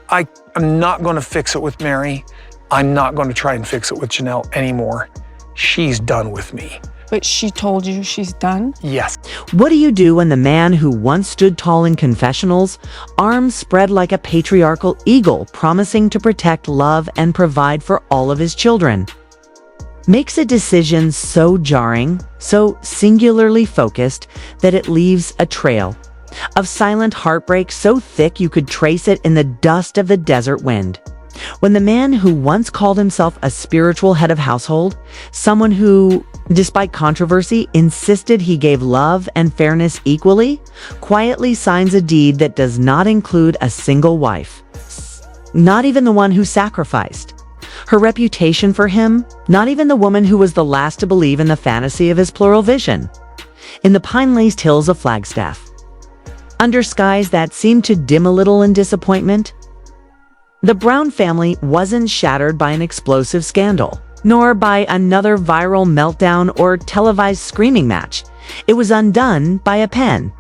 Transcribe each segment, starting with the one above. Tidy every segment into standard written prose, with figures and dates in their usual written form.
I'm not going to fix it with Mary. I'm not going to try and fix it with Janelle anymore. She's done with me. But she told you she's done? Yes. What do you do when the man who once stood tall in confessionals, arms spread like a patriarchal eagle promising to protect, love, and provide for all of his children, makes a decision so jarring, so singularly focused, that it leaves a trail of silent heartbreak so thick you could trace it in the dust of the desert wind? When the man who once called himself a spiritual head of household, someone who, despite controversy, insisted he gave love and fairness equally, quietly signs a deed that does not include a single wife, not even the one who sacrificed her reputation for him, not even the woman who was the last to believe in the fantasy of his plural vision, in the pine-laced hills of Flagstaff, under skies that seemed to dim a little in disappointment, the Brown family wasn't shattered by an explosive scandal, nor by another viral meltdown or televised screaming match. It was undone by a pen,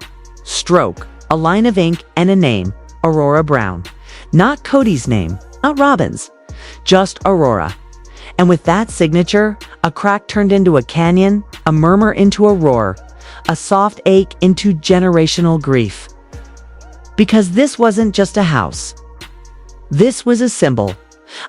stroke, a line of ink, and a name, Aurora Brown. Not Cody's name, not Robyn's, just Aurora. And with that signature, a crack turned into a canyon, a murmur into a roar, a soft ache into generational grief. Because this wasn't just a house. This was a symbol,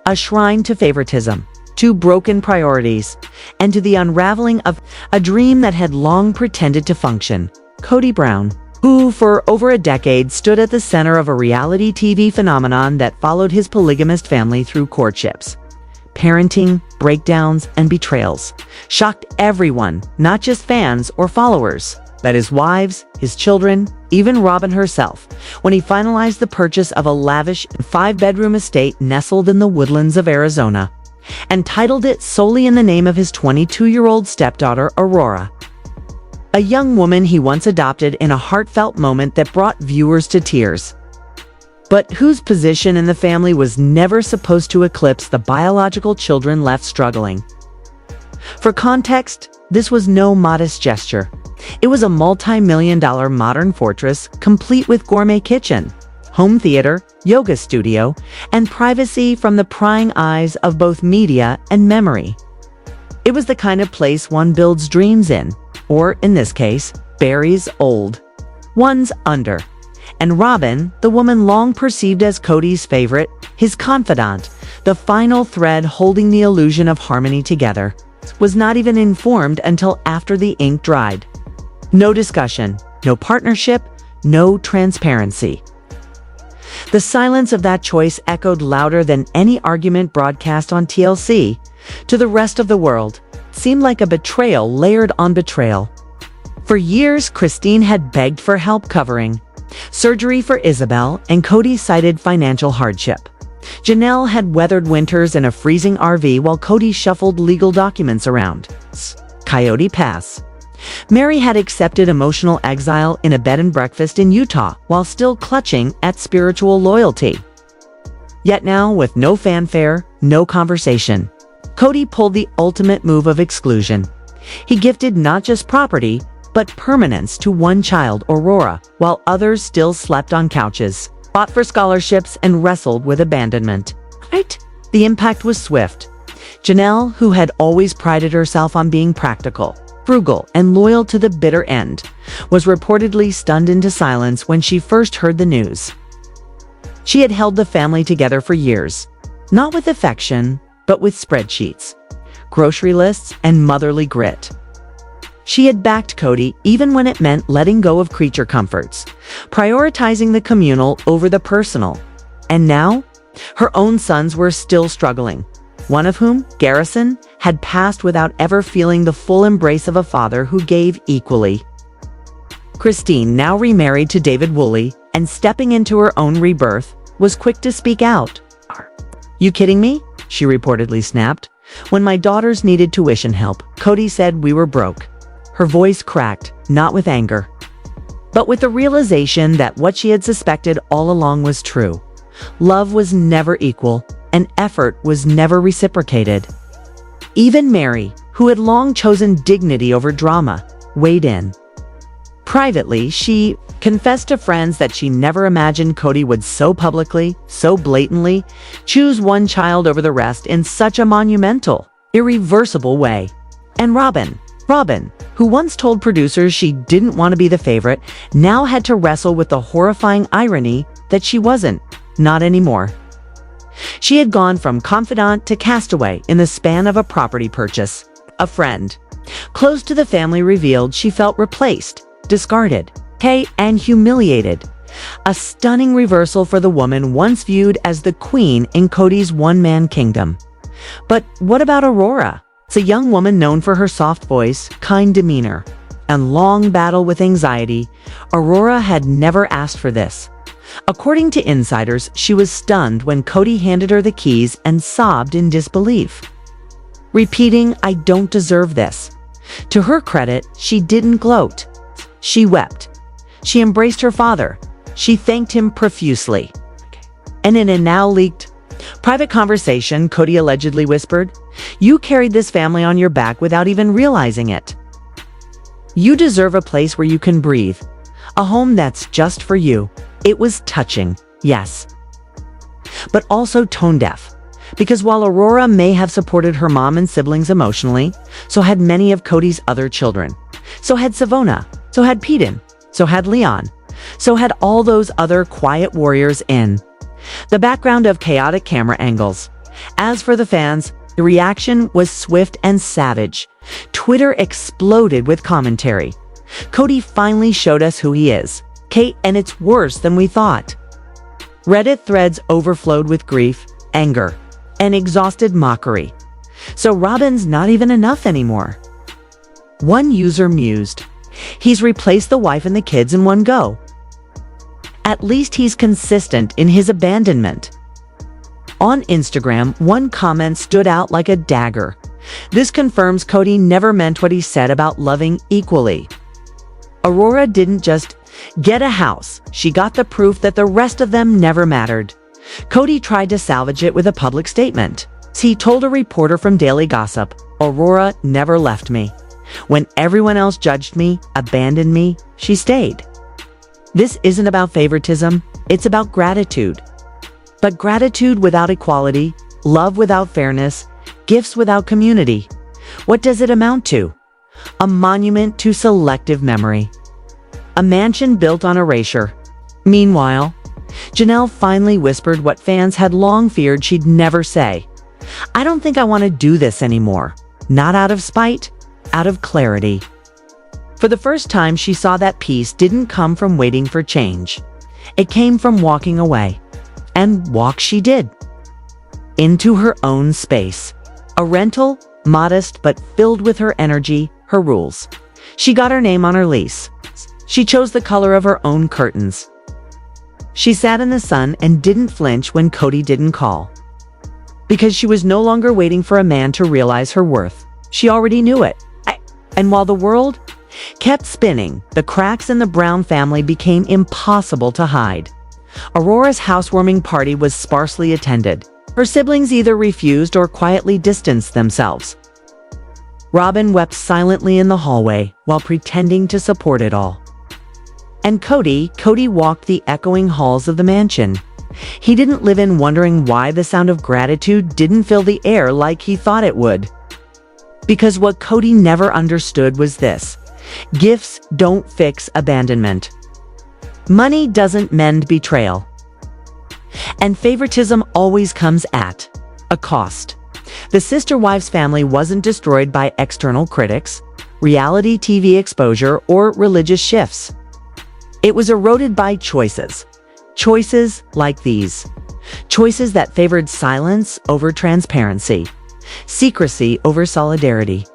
a shrine to favoritism, to broken priorities, and to the unraveling of a dream that had long pretended to function. Cody Brown, who for over a decade stood at the center of a reality TV phenomenon that followed his polygamist family through courtships, parenting, breakdowns, and betrayals, shocked everyone, not just fans or followers, but his wives, his children, even Robyn herself, when he finalized the purchase of a lavish 5-bedroom estate nestled in the woodlands of Arizona, and titled it solely in the name of his 22-year-old stepdaughter, Aurora, a young woman he once adopted in a heartfelt moment that brought viewers to tears, but whose position in the family was never supposed to eclipse the biological children left struggling. For context, this was no modest gesture. It was a multi-million-dollar modern fortress complete with gourmet kitchen, home theater, yoga studio, and privacy from the prying eyes of both media and memory. It was the kind of place one builds dreams in, or in this case, buries old ones under. And Robyn, the woman long perceived as Cody's favorite, his confidant, the final thread holding the illusion of harmony together, was not even informed until after the ink dried. No discussion, no partnership, no transparency. The silence of that choice echoed louder than any argument broadcast on TLC. To the rest of the world, it seemed like a betrayal layered on betrayal. For years, Christine had begged for help covering surgery for Isabel, and Cody cited financial hardship. Janelle had weathered winters in a freezing RV while Cody shuffled legal documents around Coyote Pass. Mary had accepted emotional exile in a bed and breakfast in Utah while still clutching at spiritual loyalty. Yet now, with no fanfare, no conversation, Cody pulled the ultimate move of exclusion. He gifted not just property, but permanence to one child, Aurora, while others still slept on couches, fought for scholarships, and wrestled with abandonment. Right? The impact was swift. Janelle, who had always prided herself on being practical, frugal, and loyal to the bitter end, was reportedly stunned into silence when she first heard the news. She had held the family together for years, not with affection, but with spreadsheets, grocery lists, and motherly grit. She had backed Cody even when it meant letting go of creature comforts, prioritizing the communal over the personal. And now, her own sons were still struggling, one of whom, Garrison, had passed without ever feeling the full embrace of a father who gave equally. Christine, now remarried to David Woolley and stepping into her own rebirth, was quick to speak out. "You kidding me?" she reportedly snapped. "When my daughters needed tuition help, Cody said we were broke." Her voice cracked, not with anger, but with the realization that what she had suspected all along was true. Love was never equal, and effort was never reciprocated. Even Mary, who had long chosen dignity over drama, weighed in. Privately, she confessed to friends that she never imagined Cody would so publicly, so blatantly, choose one child over the rest in such a monumental, irreversible way. And Robyn, who once told producers she didn't want to be the favorite, now had to wrestle with the horrifying irony that she wasn't, not anymore. She had gone from confidant to castaway in the span of a property purchase. A friend close to the family revealed she felt replaced, discarded, and humiliated. A stunning reversal for the woman once viewed as the queen in Cody's one-man kingdom. But what about Aurora? It's a young woman known for her soft voice, kind demeanor, and long battle with anxiety. Aurora had never asked for this. According to insiders, she was stunned when Cody handed her the keys and sobbed in disbelief, repeating, "I don't deserve this." To her credit, she didn't gloat. She wept. She embraced her father. She thanked him profusely. And in a now leaked private conversation, Cody allegedly whispered, "You carried this family on your back without even realizing it. You deserve a place where you can breathe, a home that's just for you." It was touching, yes, but also tone-deaf. Because while Aurora may have supported her mom and siblings emotionally, so had many of Cody's other children. So had Savona, so had Peden, so had Leon, so had all those other quiet warriors in the background of chaotic camera angles. As for the fans, the reaction was swift and savage. Twitter exploded with commentary. Cody finally showed us who he is. And it's worse than we thought. Reddit threads overflowed with grief, anger, and exhausted mockery. So Robyn's not even enough anymore. One user mused, "He's replaced the wife and the kids in one go. At least he's consistent in his abandonment." On Instagram, one comment stood out like a dagger. "This confirms Cody never meant what he said about loving equally. Aurora didn't just get a house, she got the proof that the rest of them never mattered." Cody tried to salvage it with a public statement. He told a reporter from Daily Gossip, "Aurora never left me. When everyone else judged me, abandoned me, she stayed." This isn't about favoritism, it's about gratitude. But gratitude without equality, love without fairness, gifts without community. What does it amount to? A monument to selective memory. A mansion built on erasure. Meanwhile, Janelle finally whispered what fans had long feared she'd never say. "I don't think I want to do this anymore. Not out of spite, out of clarity." For the first time, she saw that peace didn't come from waiting for change. It came from walking away. And walk she did. Into her own space. A rental, modest but filled with her energy, her rules. She got her name on her lease. She chose the color of her own curtains. She sat in the sun and didn't flinch when Cody didn't call. Because she was no longer waiting for a man to realize her worth. She already knew it. And while the world kept spinning, the cracks in the Brown family became impossible to hide. Aurora's housewarming party was sparsely attended. Her siblings either refused or quietly distanced themselves. Robyn wept silently in the hallway while pretending to support it all. And Cody walked the echoing halls of the mansion. He didn't live in wondering why the sound of gratitude didn't fill the air like he thought it would. Because what Cody never understood was this: gifts don't fix abandonment. Money doesn't mend betrayal. And favoritism always comes at a cost. The sister wives family wasn't destroyed by external critics, reality TV exposure, or religious shifts. It was eroded by choices. Choices like these. Choices that favored silence over transparency, secrecy over solidarity.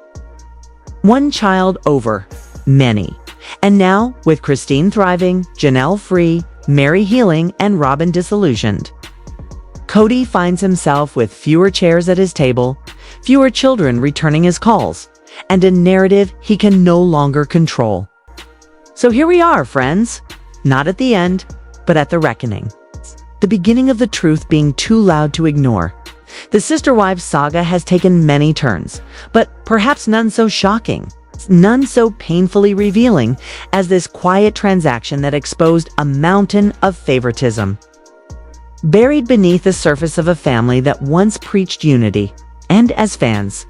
One child over many. And now, with Christine thriving, Janelle free, Mary healing, and Robyn disillusioned, Cody finds himself with fewer chairs at his table, fewer children returning his calls, and a narrative he can no longer control. So here we are, friends. Not at the end, but at the reckoning. The beginning of the truth being too loud to ignore. The sister wives saga has taken many turns, but perhaps none so shocking. None so painfully revealing as this quiet transaction that exposed a mountain of favoritism. Buried beneath the surface of a family that once preached unity, and as fans,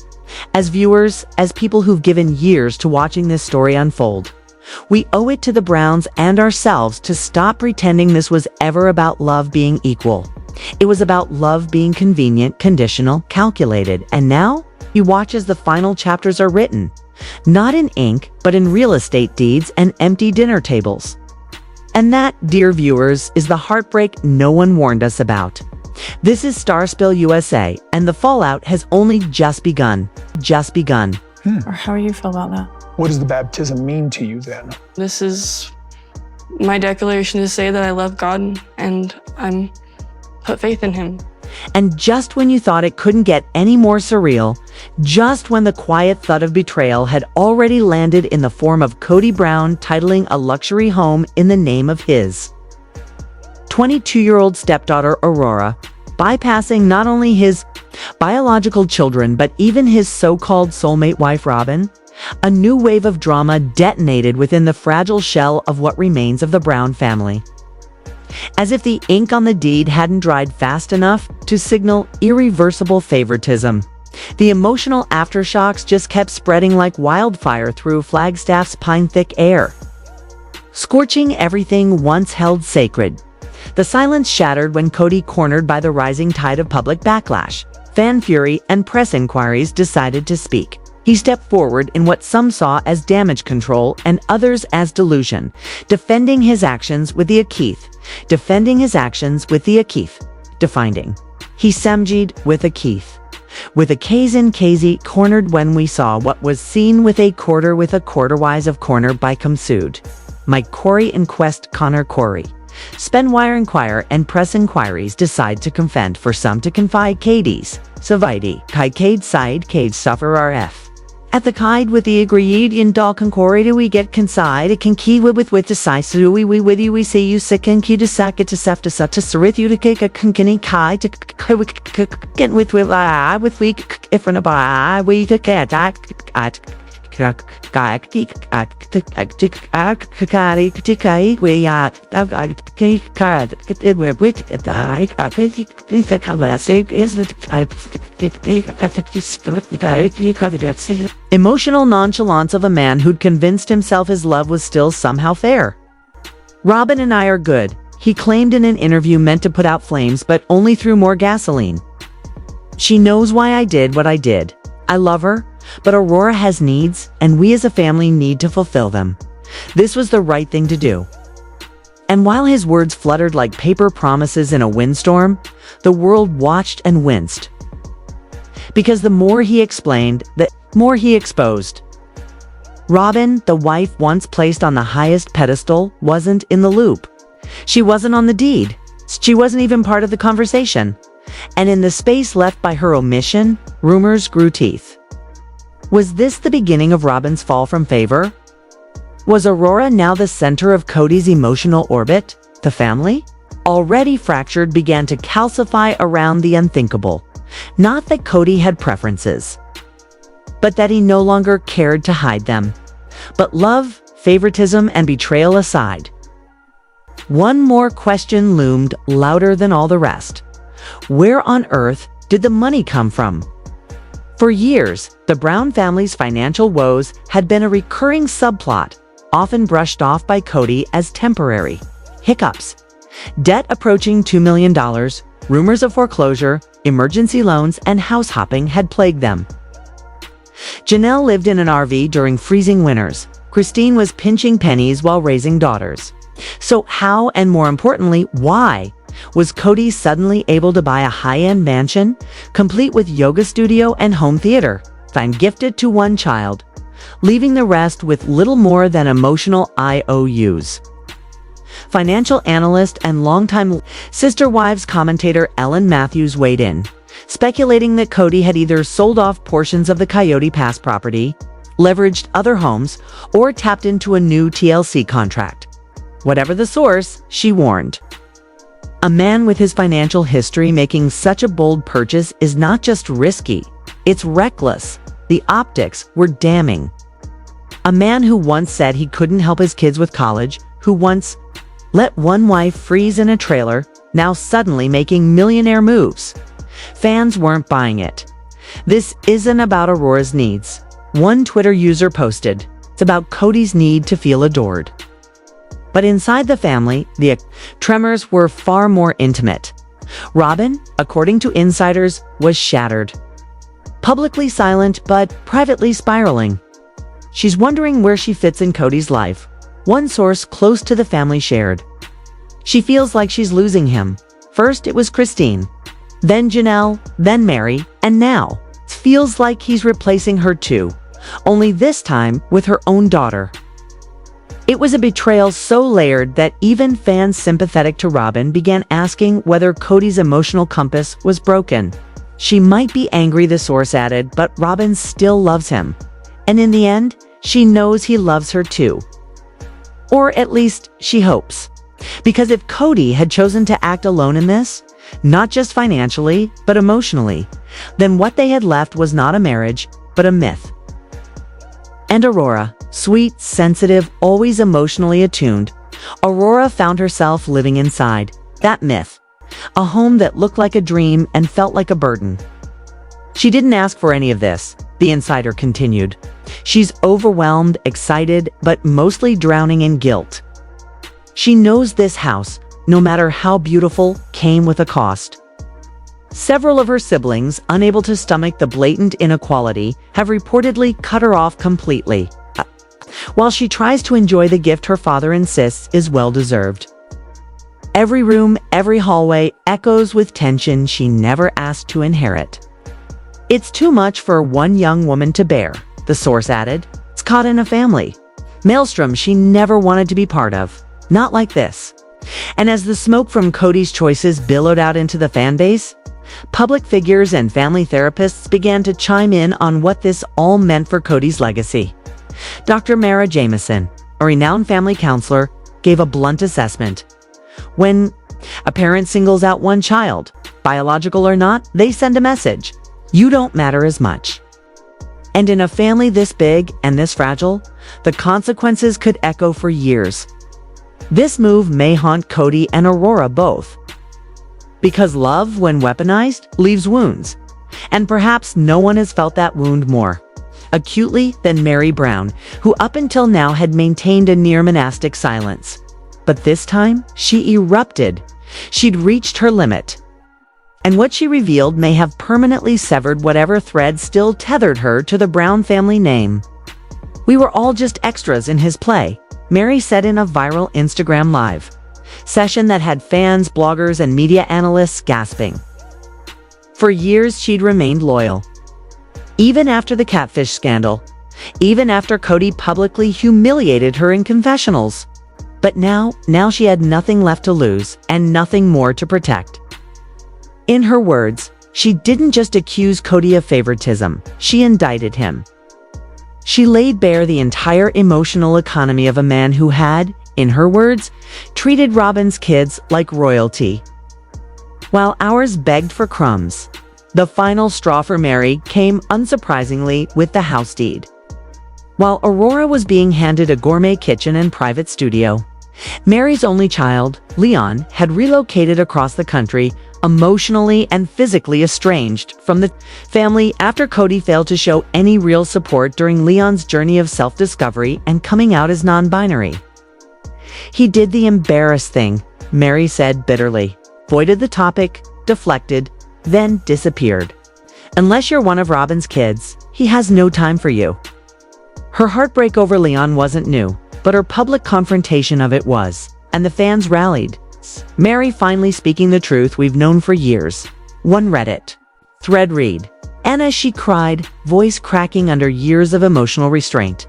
as viewers, as people who've given years to watching this story unfold, we owe it to the Browns and ourselves to stop pretending this was ever about love being equal. It was about love being convenient, conditional, calculated, and now you watch as the final chapters are written, not in ink, but in real estate deeds and empty dinner tables. And that, dear viewers, is the heartbreak no one warned us about. This is Star Spill USA, and the fallout has only just begun. Just begun. Or how do you feel about that? What does the baptism mean to you then? This is my declaration to say that I love God and I'm put faith in him. And just when you thought it couldn't get any more surreal, just when the quiet thud of betrayal had already landed in the form of Cody Brown titling a luxury home in the name of his 22-year-old stepdaughter Aurora, bypassing not only his biological children but even his so-called soulmate wife Robyn, a new wave of drama detonated within the fragile shell of what remains of the Brown family. As if the ink on the deed hadn't dried fast enough to signal irreversible favoritism, the emotional aftershocks just kept spreading like wildfire through Flagstaff's pine-thick air, scorching everything once held sacred. The silence shattered when Cody, cornered by the rising tide of public backlash, fan fury, and press inquiries, decided to speak. He stepped forward in what some saw as damage control and others as delusion, defending his actions with the Akith, defining. He semjied with Akith. With a Kazin Kazi cornered when we saw what was seen with a quarter-wise of corner by Kumsud. Mike Corey inquest Connor Corey. Spenwire inquire and press inquiries decide to confend for some to confide Kades, Savidi, Kai Kade side Kade suffer RF. At the Kide with the agreed in dal concori do we get conside it can key with the size do we with you we see you sick and key to sack it to seft to such a sarith you to kick a kinkini kai to get with I with we if an a we to get at emotional nonchalance of a man who'd convinced himself his love was still somehow fair. Robyn and I are good, he claimed in an interview meant to put out flames but only threw more gasoline. She knows why I did what I did. I love her, but Aurora has needs, and we as a family need to fulfill them. This was the right thing to do. And while his words fluttered like paper promises in a windstorm, the world watched and winced. Because the more he explained, the more he exposed. Robyn, the wife once placed on the highest pedestal, wasn't in the loop. She wasn't on the deed. She wasn't even part of the conversation. And in the space left by her omission, rumors grew teeth. Was this the beginning of Robyn's fall from favor? Was Aurora now the center of Cody's emotional orbit? The family, already fractured, began to calcify around the unthinkable. Not that Cody had preferences, but that he no longer cared to hide them. But love, favoritism, and betrayal aside, one more question loomed louder than all the rest. Where on earth did the money come from? For years, the Brown family's financial woes had been a recurring subplot, often brushed off by Cody as temporary hiccups. Debt approaching $2 million, rumors of foreclosure, emergency loans, and house hopping had plagued them. Janelle lived in an RV during freezing winters. Christine was pinching pennies while raising daughters. So how, and more importantly, why, was Cody suddenly able to buy a high-end mansion, complete with yoga studio and home theater, and gifted to one child, leaving the rest with little more than emotional IOUs? Financial analyst and longtime Sister Wives commentator Ellen Matthews weighed in, speculating that Cody had either sold off portions of the Coyote Pass property, leveraged other homes, or tapped into a new TLC contract. Whatever the source, she warned, a man with his financial history making such a bold purchase is not just risky, it's reckless. The optics were damning. A man who once said he couldn't help his kids with college, who once let one wife freeze in a trailer, now suddenly making millionaire moves. Fans weren't buying it. This isn't about Aurora's needs. One Twitter user posted, "It's about Cody's need to feel adored." But inside the family, the tremors were far more intimate. Robyn, according to insiders, was shattered. Publicly silent, but privately spiraling. She's wondering where she fits in Cody's life. One source close to the family shared. She feels like she's losing him. First it was Christine, then Janelle, then Mary, and now it feels like he's replacing her too, only this time with her own daughter. It was a betrayal so layered that even fans sympathetic to Robyn began asking whether Cody's emotional compass was broken. She might be angry, the source added, but Robyn still loves him. And in the end, she knows he loves her too. Or at least she hopes. Because if Cody had chosen to act alone in this, not just financially, but emotionally, then what they had left was not a marriage, but a myth. And Aurora, sweet, sensitive, always emotionally attuned, Aurora found herself living inside that myth, a home that looked like a dream and felt like a burden. She didn't ask for any of this, the insider continued. She's overwhelmed, excited, but mostly drowning in guilt. She knows this house, no matter how beautiful, came with a cost. Several of her siblings, unable to stomach the blatant inequality, have reportedly cut her off completely, while she tries to enjoy the gift her father insists is well-deserved. Every room, every hallway echoes with tension she never asked to inherit. It's too much for one young woman to bear, the source added. It's caught in a family maelstrom she never wanted to be part of. Not like this. And as the smoke from Cody's choices billowed out into the fan base, public figures and family therapists began to chime in on what this all meant for Cody's legacy. Dr. Mara Jameson, a renowned family counselor, gave a blunt assessment. When a parent singles out one child, biological or not, they send a message. You don't matter as much. And in a family this big and this fragile, the consequences could echo for years. This move may haunt Cody and Aurora both. Because love, when weaponized, leaves wounds. And perhaps no one has felt that wound more acutely than Mary Brown, who up until now had maintained a near monastic silence. But this time, she erupted. She'd reached her limit. And what she revealed may have permanently severed whatever thread still tethered her to the Brown family name. "We were all just extras in his play," Mary said in a viral Instagram Live session that had fans, bloggers, and media analysts gasping. For years, she'd remained loyal. Even after the catfish scandal, even after Cody publicly humiliated her in confessionals. But now she had nothing left to lose and nothing more to protect. In her words, she didn't just accuse Cody of favoritism, she indicted him. She laid bare the entire emotional economy of a man who had, in her words, treated Robyn's kids like royalty. While ours begged for crumbs, the final straw for Mary came unsurprisingly with the house deed. While Aurora was being handed a gourmet kitchen and private studio, Mary's only child, Leon, had relocated across the country, emotionally and physically estranged from the family after Cody failed to show any real support during Leon's journey of self-discovery and coming out as non-binary. "He did the embarrassed thing," Mary said bitterly, voided the topic, deflected, then disappeared. "Unless you're one of Robyn's kids, he has no time for you." Her heartbreak over Leon wasn't new, but her public confrontation of it was, and the fans rallied. Mary finally speaking the truth we've known for years. One Reddit thread read, and as she cried, voice cracking under years of emotional restraint,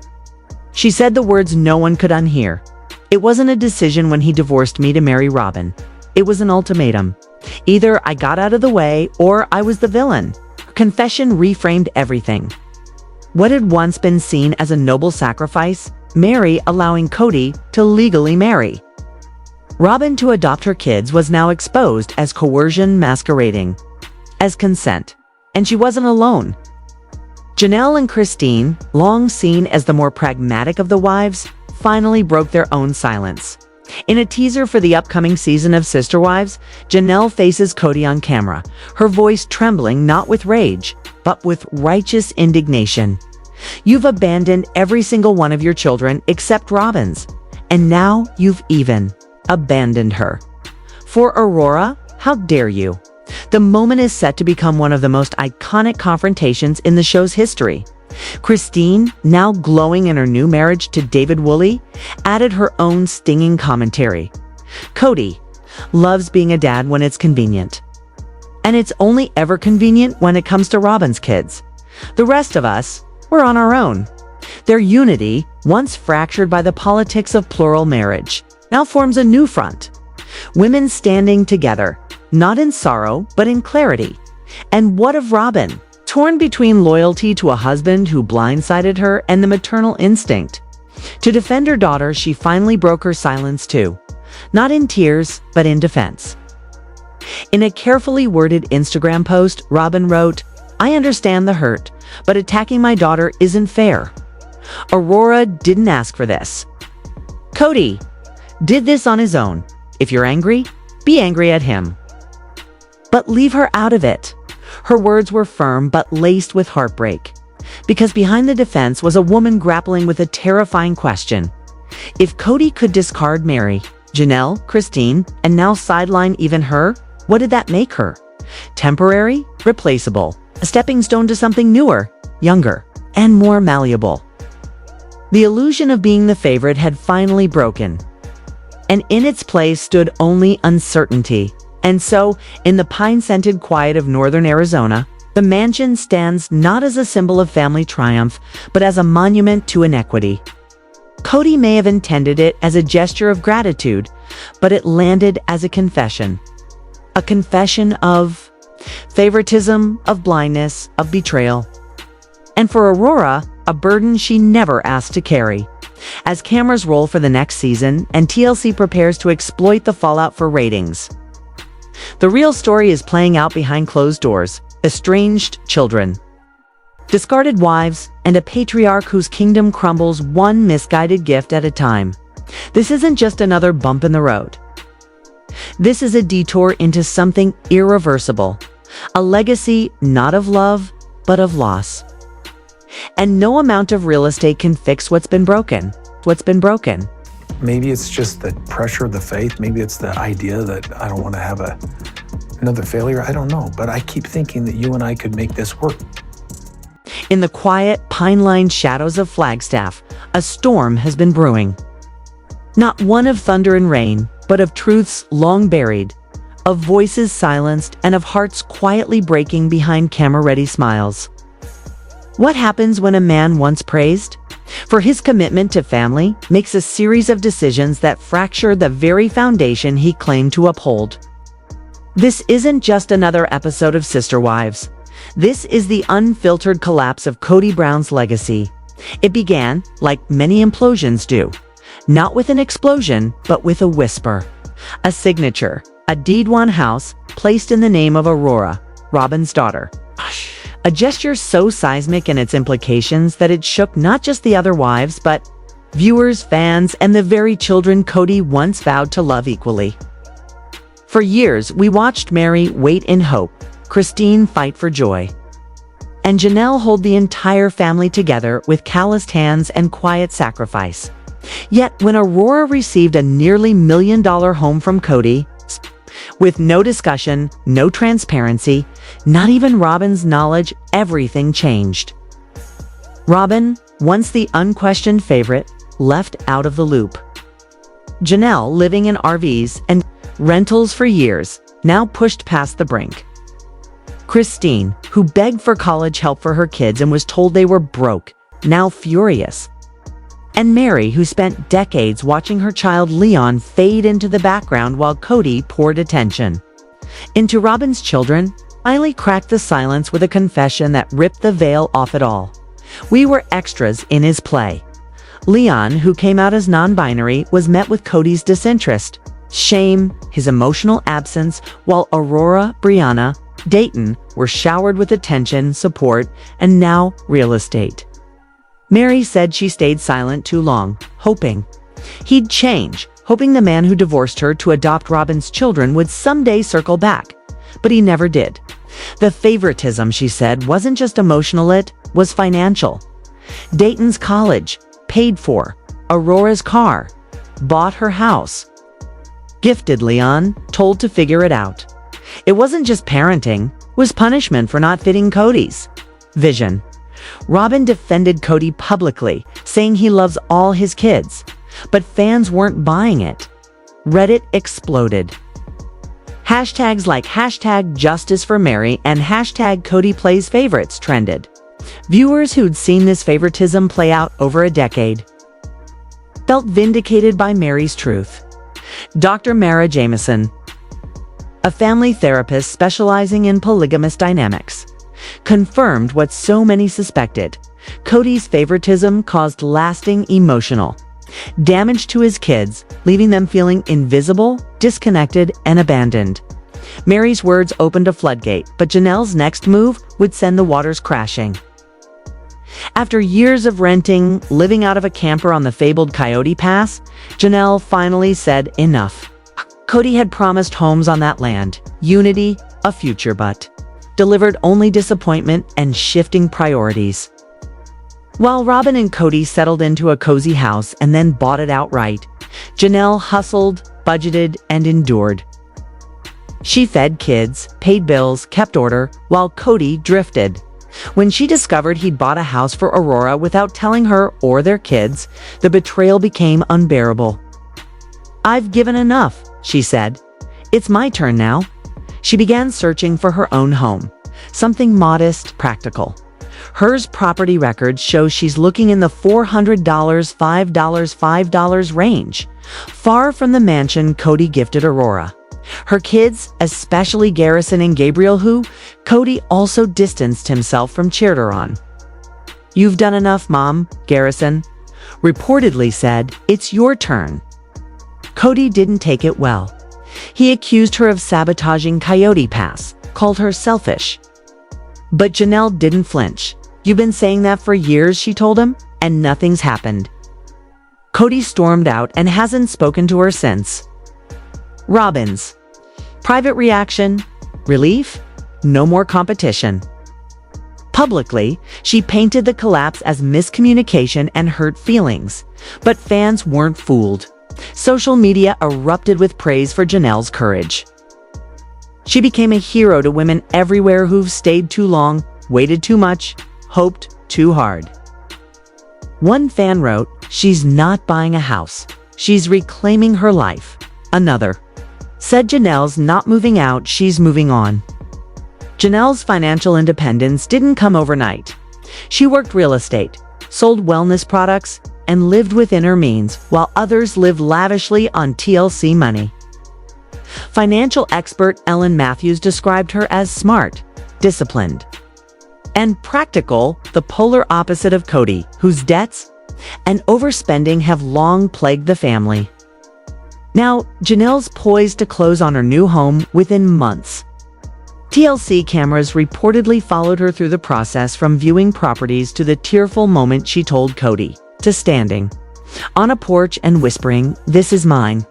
she said the words no one could unhear. "It wasn't a decision when he divorced me to marry Robyn. It was an ultimatum. Either I got out of the way or I was the villain." Confession reframed everything. What had once been seen as a noble sacrifice, Mary allowing Cody to legally marry Robyn to adopt her kids, was now exposed as coercion masquerading as consent. And she wasn't alone. Janelle and Christine, long seen as the more pragmatic of the wives, finally broke their own silence. In a teaser for the upcoming season of Sister Wives, Janelle faces Cody on camera, her voice trembling not with rage, but with righteous indignation. "You've abandoned every single one of your children except Robyn's, and now you've even abandoned her. For Aurora, how dare you?" The moment is set to become one of the most iconic confrontations in the show's history. Christine, now glowing in her new marriage to David Woolley, added her own stinging commentary. Cody loves being a dad when it's convenient. And it's only ever convenient when it comes to Robyn's kids. The rest of us, we're on our own. Their unity, once fractured by the politics of plural marriage, now forms a new front. Women standing together, not in sorrow, but in clarity. And what of Robyn? Torn between loyalty to a husband who blindsided her and the maternal instinct. To defend her daughter, she finally broke her silence too. Not in tears, but in defense. In a carefully worded Instagram post, Robyn wrote, "I understand the hurt, but attacking my daughter isn't fair. Aurora didn't ask for this. Cody did this on his own. If you're angry, be angry at him. But leave her out of it." Her words were firm but laced with heartbreak. Because behind the defense was a woman grappling with a terrifying question. If Cody could discard Mary, Janelle, Christine, and now sideline even her, what did that make her? Temporary? Replaceable. A stepping stone to something newer, younger, and more malleable. The illusion of being the favorite had finally broken. And in its place stood only uncertainty. And so, in the pine-scented quiet of northern Arizona, the mansion stands not as a symbol of family triumph, but as a monument to inequity. Cody may have intended it as a gesture of gratitude, but it landed as a confession. A confession of favoritism, of blindness, of betrayal. And for Aurora, a burden she never asked to carry. As cameras roll for the next season and TLC prepares to exploit the fallout for ratings, the real story is playing out behind closed doors. Estranged children, discarded wives, and a patriarch whose kingdom crumbles one misguided gift at a time. This isn't just another bump in the road. This is a detour into something irreversible. A legacy not of love, but of loss. And no amount of real estate can fix what's been broken. Maybe it's just the pressure of the faith. Maybe it's the idea that I don't want to have another failure. I don't know, but I keep thinking that you and I could make this work. In the quiet, pine-lined shadows of Flagstaff, a storm has been brewing. Not one of thunder and rain, but of truths long buried, of voices silenced, and of hearts quietly breaking behind camera-ready smiles. What happens when a man once praised for his commitment to family makes a series of decisions that fracture the very foundation he claimed to uphold? This isn't just another episode of Sister Wives. This is the unfiltered collapse of Cody Brown's legacy. It began, like many implosions do, not with an explosion, but with a whisper. A signature, a deed-won house placed in the name of Aurora, Robyn's daughter. A gesture so seismic in its implications that it shook not just the other wives, but viewers, fans, and the very children Cody once vowed to love equally. For years, we watched Mary wait in hope, Christine fight for joy, and Janelle hold the entire family together with calloused hands and quiet sacrifice. Yet when Aurora received a nearly $1 million home from Cody, with no discussion, no transparency, not even Robyn's knowledge, everything changed. Robyn, once the unquestioned favorite, left out of the loop. Janelle, living in RVs and rentals for years, now pushed past the brink. Christine, who begged for college help for her kids and was told they were broke, now furious. And Mary, who spent decades watching her child Leon fade into the background while Cody poured attention into Robyn's children, finally cracked the silence with a confession that ripped the veil off it all. We were extras in his play. Leon, who came out as non-binary, was met with Cody's disinterest, shame, his emotional absence, while Aurora, Brianna, Dayton, were showered with attention, support, and now real estate. Mary said she stayed silent too long, hoping he'd change, hoping the man who divorced her to adopt Robyn's children would someday circle back. But he never did. The favoritism, she said, wasn't just emotional, it was financial. Dayton's college, paid for. Aurora's car, bought her house. Gifted Leon, told to figure it out. It wasn't just parenting, it was punishment for not fitting Cody's vision. Robyn defended Cody publicly, saying he loves all his kids, but fans weren't buying it. Reddit exploded. Hashtags like hashtag justice for Mary and hashtag Cody plays favorites trended. Viewers who'd seen this favoritism play out over a decade felt vindicated by Mary's truth. Dr. Mara Jameson, a family therapist specializing in polygamous dynamics, confirmed what so many suspected. Cody's favoritism caused lasting emotional damage to his kids, leaving them feeling invisible, disconnected, and abandoned. Mary's words opened a floodgate, but Janelle's next move would send the waters crashing. After years of renting, living out of a camper on the fabled Coyote Pass, Janelle finally said enough. Cody had promised homes on that land, unity, a future, but delivered only disappointment and shifting priorities. While Robyn and Cody settled into a cozy house and then bought it outright, Janelle hustled, budgeted, and endured. She fed kids, paid bills, kept order, while Cody drifted. When she discovered he'd bought a house for Aurora without telling her or their kids, the betrayal became unbearable. "I've given enough," she said. "It's my turn now." She began searching for her own home, something modest, practical. Hers property records show she's looking in the $400, $5 range, far from the mansion Cody gifted Aurora. Her kids, especially Garrison and Gabriel, who Cody also distanced himself from, cheered her on. "You've done enough, Mom," Garrison reportedly said. "It's your turn." Cody didn't take it well. He accused her of sabotaging Coyote Pass, called her selfish. But Janelle didn't flinch. "You've been saying that for years," she told him, "and nothing's happened." Cody stormed out and hasn't spoken to her since. Robyn's private reaction: relief, no more competition. Publicly, she painted the collapse as miscommunication and hurt feelings, but fans weren't fooled. Social media erupted with praise for Janelle's courage. She became a hero to women everywhere who've stayed too long, waited too much, hoped too hard. One fan wrote, "She's not buying a house. She's reclaiming her life." Another said, "Janelle's not moving out, she's moving on." Janelle's financial independence didn't come overnight. She worked real estate, sold wellness products, and lived within her means, while others lived lavishly on TLC money. Financial expert Ellen Matthews described her as smart, disciplined, and practical, the polar opposite of Cody, whose debts and overspending have long plagued the family. Now, Janelle's poised to close on her new home within months. TLC cameras reportedly followed her through the process, from viewing properties to the tearful moment she told Cody, to standing on a porch and whispering, "This is mine."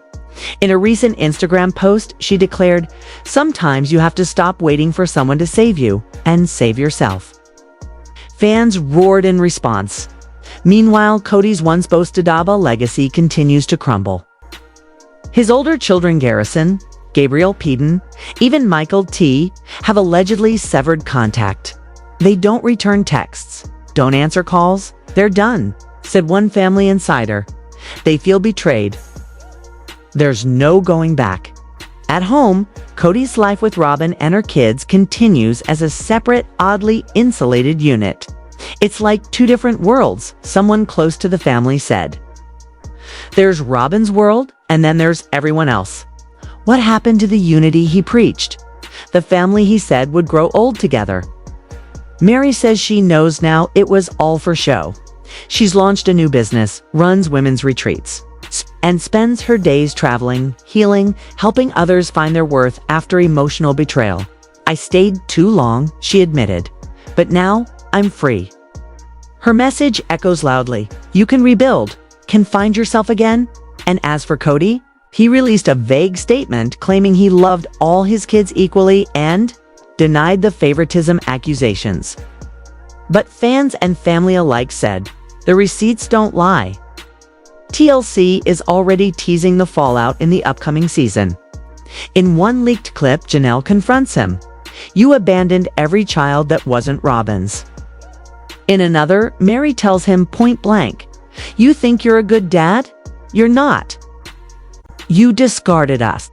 In a recent Instagram post, she declared, "Sometimes you have to stop waiting for someone to save you and save yourself." Fans roared in response. Meanwhile, Cody's once boasted ABBA legacy continues to crumble. His older children, Garrison, Gabriel Peden, even Michael T., have allegedly severed contact. "They don't return texts, don't answer calls, they're done," said one family insider. "They feel betrayed. There's no going back." At home, Cody's life with Robyn and her kids continues as a separate, oddly insulated unit. "It's like two different worlds," someone close to the family said. "There's Robyn's world, and then there's everyone else. What happened to the unity he preached? The family he said would grow old together." Mary says she knows now it was all for show. She's launched a new business, runs women's retreats, and spends her days traveling, healing, helping others find their worth after emotional betrayal. I stayed too long, she admitted, but now I'm free. Her message echoes loudly. You can rebuild, can find yourself again. And as for Cody, he released a vague statement claiming he loved all his kids equally and denied the favoritism accusations. But fans and family alike said, the receipts don't lie. TLC is already teasing the fallout in the upcoming season. In one leaked clip, Janelle confronts him. You abandoned every child that wasn't Robyn's. In another, Mary tells him point blank, you think you're a good dad? You're not. You discarded us.